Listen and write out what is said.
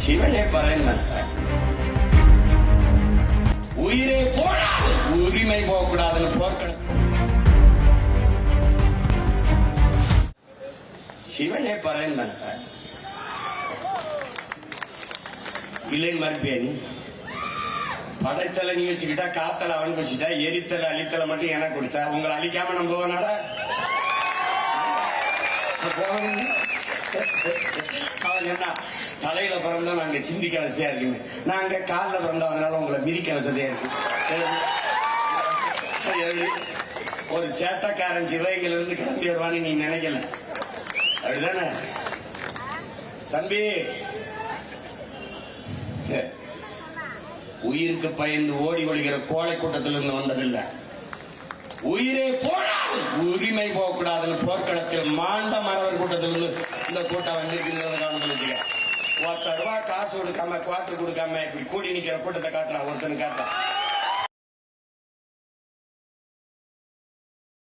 சிவனே பறைந்தான். உயிரே போனால் உரிமை போகக்கூடாதுன்னு போர்க்களம். சிவனே பறைந்தான். இல்லைன்னு மறுப்பியா நீ? படைத்தலை நீ வச்சுக்கிட்டா, காத்தலை அவனுக்கு வச்சுட்டா, எரித்தலை அழித்தலை மட்டும் எனக்கு கொடுத்தா, உங்களை அழிக்காம நம்ம போவனாடா? அவன் என்ன தலையில பிறந்தா நாங்க சிந்திக்க வசதியா இருக்குங்க, நாங்க காலில் பிறந்தா அதனால உங்களை மிதிக்க வசதியா இருக்கு. ஒரு சேட்டக்காரன் சிவகங்கையில இருந்து கிளம்பி வருவான்னு நீ நினைக்கல, அப்படிதானே தம்பி? உயிருக்கு பயந்து ஓடி ஒழிக்கிற கோழை கூட்டத்திலிருந்து வந்ததில்லை. உயிரே போனால் உரிமை போகக்கூடாதுன்னு போர்க்களத்தில் மாண்ட மாணவர் கூட்டத்திலிருந்து இந்த கூட்டம் வந்திருக்கிறது. கவனத்தில் வச்சுக்க. ₹1 காசு கொடுக்காம குவார்டர் கொடுக்காம இப்படி கூடி நிக்கிற கூட்டத்தை காட்டுறான், ஒருத்தன் காட்டுறான்.